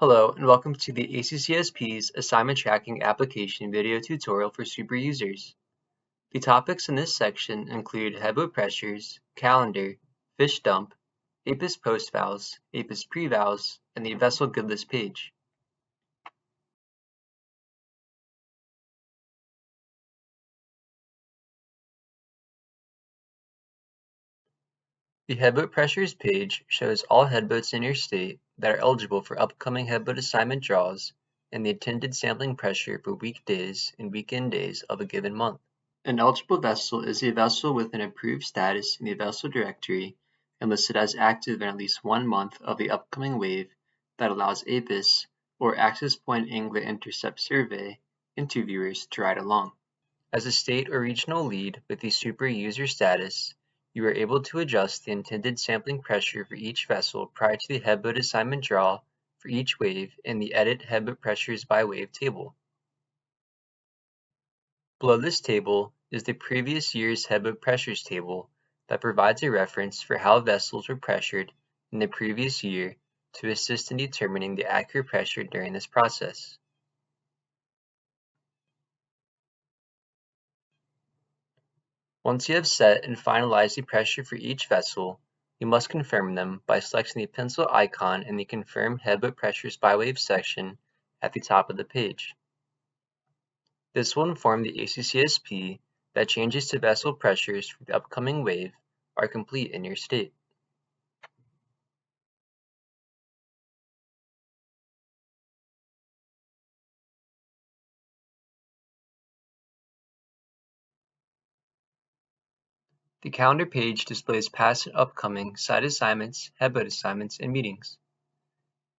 Hello and welcome to the ACCSP's Assignment Tracking Application video tutorial for super users. The topics in this section include Headboat Pressures, Calendar, FishDump, APAIS Postvals, APAIS Prevals, and the Vessel Good List page. The Headboat Pressures page shows all headboats in your state that are eligible for upcoming headboat assignment draws and the intended sampling pressure for weekdays and weekend days of a given month. An eligible vessel is a vessel with an approved status in the vessel directory and listed as active in at least 1 month of the upcoming wave that allows APAIS, or Access Point Angler Intercept Survey, interviewers to ride along. As a state or regional lead with the super user status, you are able to adjust the intended sampling pressure for each vessel prior to the headboat assignment draw for each wave in the Edit Headboat Pressures by Wave table. Below this table is the previous year's headboat pressures table that provides a reference for how vessels were pressured in the previous year to assist in determining the accurate pressure during this process. Once you have set and finalized the pressure for each vessel, you must confirm them by selecting the pencil icon in the Confirm Headboat Pressures by Wave section at the top of the page. This will inform the ACCSP that changes to vessel pressures for the upcoming wave are complete in your state. The calendar page displays past and upcoming site assignments, headboat assignments, and meetings.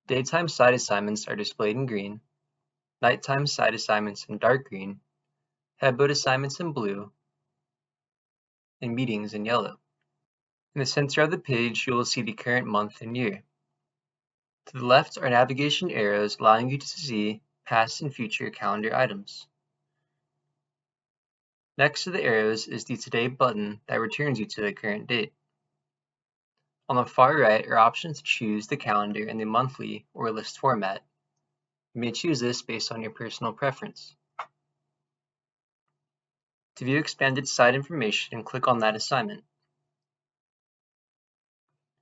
Daytime site assignments are displayed in green, nighttime site assignments in dark green, headboat assignments in blue, and meetings in yellow. In the center of the page, you will see the current month and year. To the left are navigation arrows allowing you to see past and future calendar items. Next to the arrows is the Today button that returns you to the current date. On the far right are options to choose the calendar in the monthly or list format. You may choose this based on your personal preference. To view expanded site information, click on that assignment.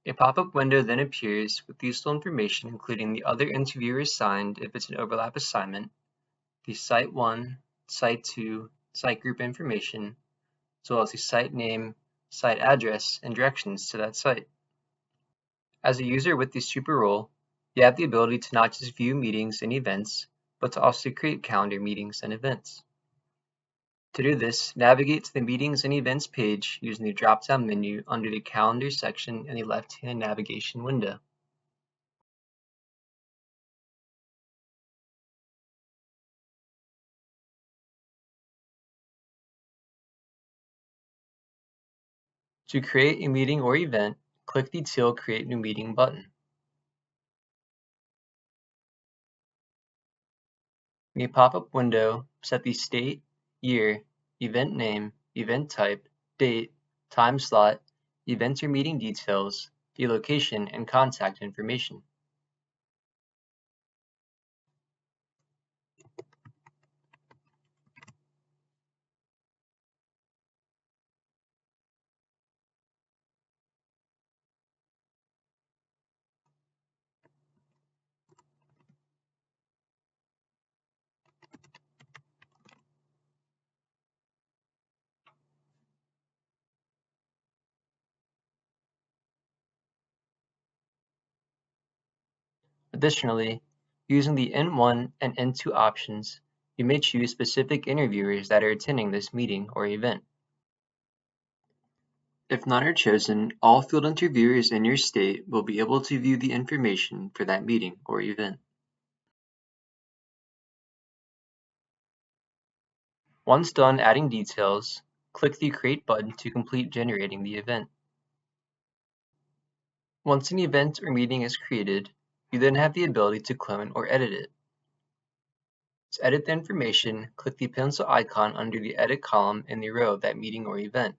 A pop-up window then appears with useful information including the other interviewers assigned if it's an overlap assignment, the Site 1, Site 2, site group information, as well as the site name, site address, and directions to that site. As a user with the super role, you have the ability to not just view meetings and events, but to also create calendar meetings and events. To do this, navigate to the Meetings and Events page using the drop-down menu under the Calendar section in the left-hand navigation window. To create a meeting or event, click the teal Create New Meeting button. In a pop-up window, set the state, year, event name, event type, date, time slot, event or meeting details, the location, and contact information. Additionally, using the N1 and N2 options, you may choose specific interviewers that are attending this meeting or event. If none are chosen, all field interviewers in your state will be able to view the information for that meeting or event. Once done adding details, click the Create button to complete generating the event. Once an event or meeting is created, you then have the ability to clone or edit it. To edit the information, click the pencil icon under the Edit column in the row of that meeting or event.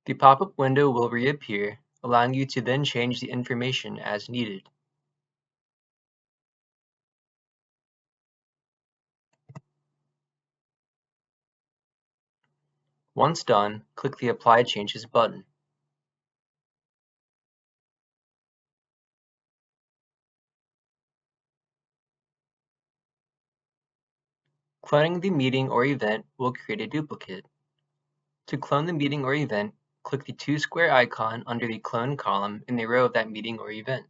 The pop-up window will reappear, allowing you to then change the information as needed. Once done, click the Apply Changes button. Cloning the meeting or event will create a duplicate. To clone the meeting or event, click the two-square icon under the Clone column in the row of that meeting or event.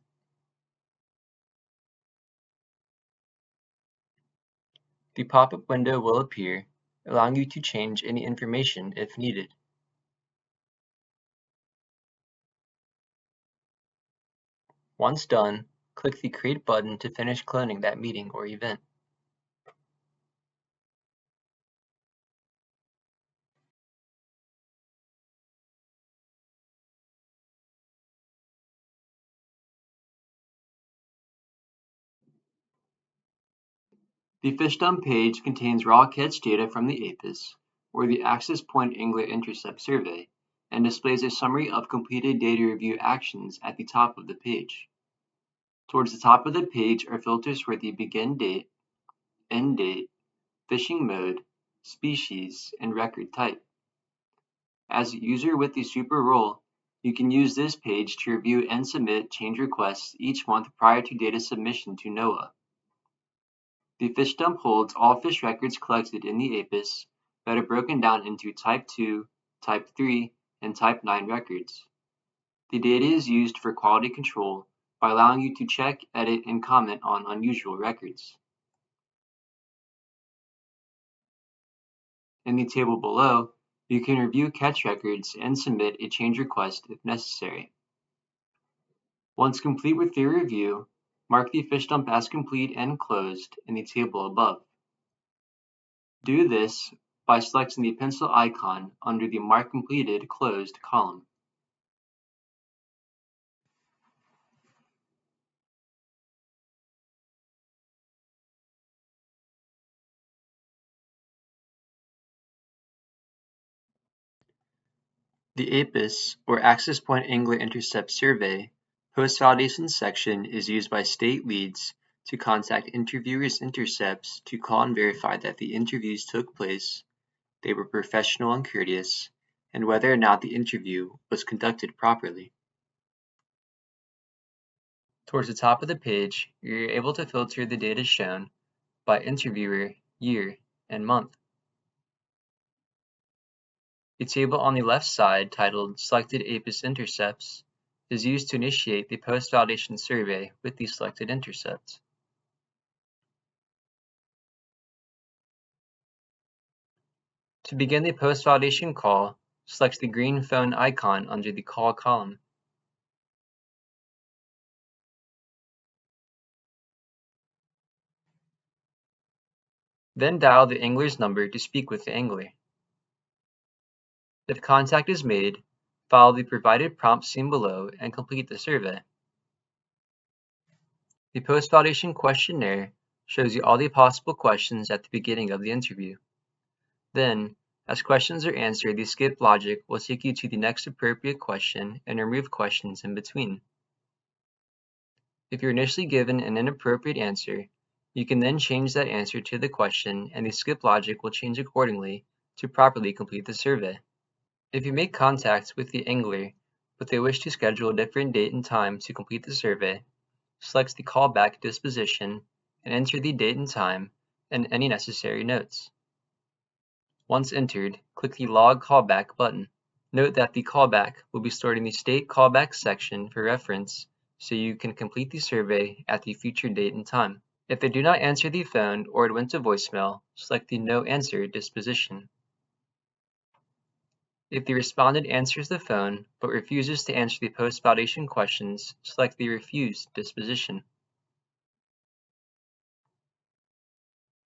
The pop-up window will appear, allowing you to change any information if needed. Once done, click the Create button to finish cloning that meeting or event. The FishDump page contains raw catch data from the APAIS, or the Access Point Angler Intercept Survey, and displays a summary of completed data review actions at the top of the page. Towards the top of the page are filters for the begin date, end date, fishing mode, species, and record type. As a user with the Super role, you can use this page to review and submit change requests each month prior to data submission to NOAA. The FishDump holds all fish records collected in the APAIS that are broken down into Type 2, Type 3, and Type 9 records. The data is used for quality control by allowing you to check, edit, and comment on unusual records. In the table below, you can review catch records and submit a change request if necessary. Once complete with your review, mark the FishDump as complete and closed in the table above. Do this by selecting the pencil icon under the Mark Completed Closed column. The APAIS, or Access Point Angler Intercept Survey, post-validation section is used by state leads to contact interviewers' intercepts to call and verify that the interviews took place, they were professional and courteous, and whether or not the interview was conducted properly. Towards the top of the page, you're able to filter the data shown by interviewer, year, and month. The table on the left side, titled Selected APAIS Intercepts, is used to initiate the post-validation survey with the selected intercepts. To begin the post-validation call, select the green phone icon under the Call column. Then dial the angler's number to speak with the angler. If contact is made, follow the provided prompts seen below and complete the survey. The post-validation questionnaire shows you all the possible questions at the beginning of the interview. Then, as questions are answered, the skip logic will take you to the next appropriate question and remove questions in between. If you're initially given an inappropriate answer, you can then change that answer to the question and the skip logic will change accordingly to properly complete the survey. If you make contact with the angler, but they wish to schedule a different date and time to complete the survey, select the callback disposition and enter the date and time and any necessary notes. Once entered, click the Log Callback button. Note that the callback will be stored in the State Callback section for reference so you can complete the survey at the future date and time. If they do not answer the phone or it went to voicemail, select the No Answer disposition. If the respondent answers the phone but refuses to answer the post-validation questions, select the Refuse disposition.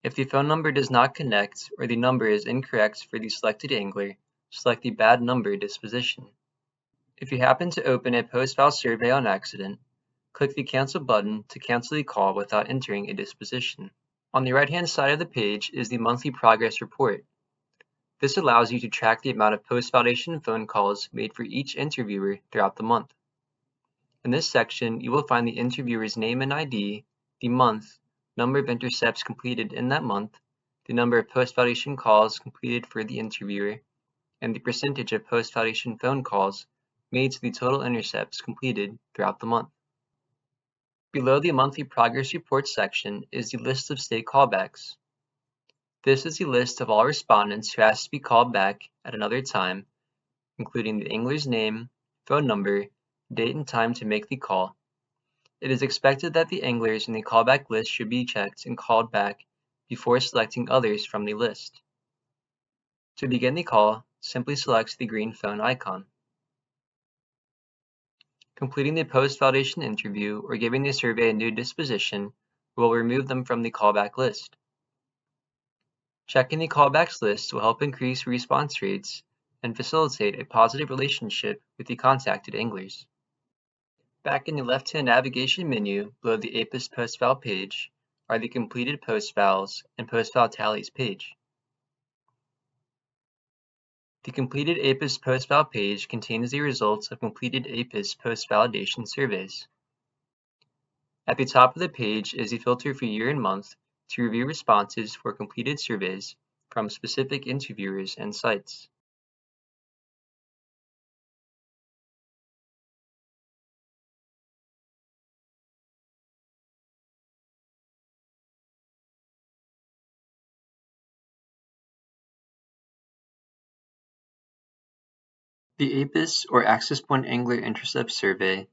If the phone number does not connect or the number is incorrect for the selected angler, select the Bad Number disposition. If you happen to open a post-val survey on accident, click the Cancel button to cancel the call without entering a disposition. On the right-hand side of the page is the Monthly Progress Report. This allows you to track the amount of post-validation phone calls made for each interviewer throughout the month. In this section, you will find the interviewer's name and ID, the month, number of intercepts completed in that month, the number of post-validation calls completed for the interviewer, and the percentage of post-validation phone calls made to the total intercepts completed throughout the month. Below the monthly progress report section is the list of state callbacks. This is the list of all respondents who asked to be called back at another time, including the angler's name, phone number, date and time to make the call. It is expected that the anglers in the callback list should be checked and called back before selecting others from the list. To begin the call, simply select the green phone icon. Completing the post-validation interview or giving the survey a new disposition will remove them from the callback list. Checking the callbacks list will help increase response rates and facilitate a positive relationship with the contacted anglers. Back in the left-hand navigation menu below the APAIS Postval page are the completed postvals and postval tallies page. The completed APAIS Postval page contains the results of completed APAIS post-validation surveys. At the top of the page is the filter for year and month to review responses for completed surveys from specific interviewers and sites. The APAIS or Access Point Angler Intercept Survey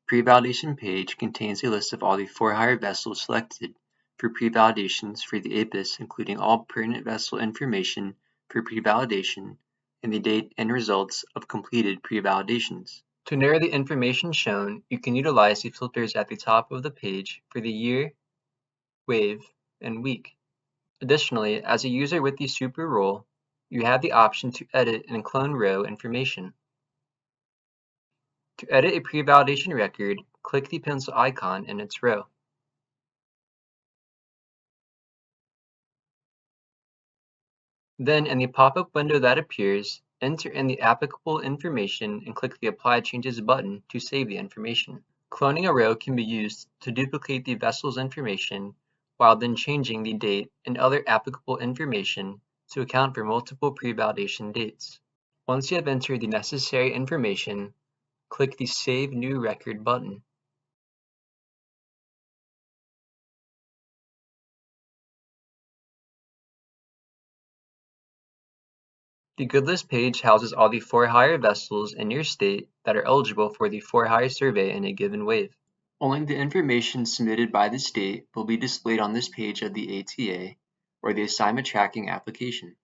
pre-validation page contains a list of all the for-hire vessels selected for pre-validations for the APAIS, including all pertinent vessel information for pre-validation and the date and results of completed pre-validations. To narrow the information shown, you can utilize the filters at the top of the page for the year, wave, and week. Additionally, as a user with the super role, you have the option to edit and clone row information. To edit a pre-validation record, click the pencil icon in its row. Then, in the pop-up window that appears, enter in the applicable information and click the Apply Changes button to save the information. Cloning a row can be used to duplicate the vessel's information while then changing the date and other applicable information to account for multiple pre-validation dates. Once you have entered the necessary information, click the Save New Record button. The Good List page houses all the for-hire vessels in your state that are eligible for the for-hire survey in a given wave. Only the information submitted by the state will be displayed on this page of the ATA or the assignment tracking application.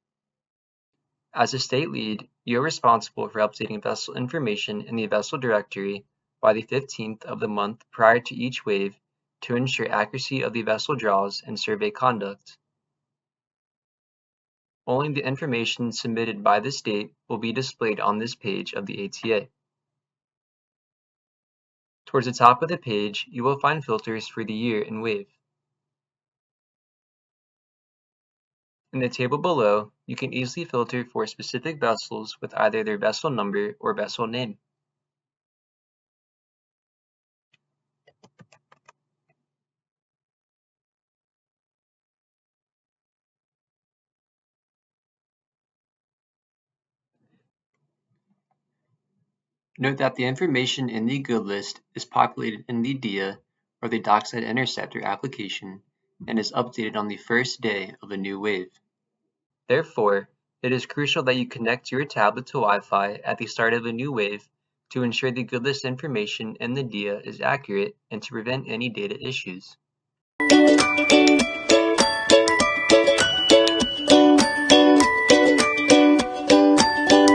As a state lead, you are responsible for updating vessel information in the vessel directory by the 15th of the month prior to each wave to ensure accuracy of the vessel draws and survey conduct. Only the information submitted by the state will be displayed on this page of the ATA. Towards the top of the page, you will find filters for the year and wave. In the table below, you can easily filter for specific vessels with either their vessel number or vessel name. Note that the information in the good list is populated in the DIA or the Dockside Interceptor application and is updated on the first day of a new wave. Therefore, it is crucial that you connect your tablet to Wi-Fi at the start of a new wave to ensure the good list information in the DIA is accurate and to prevent any data issues.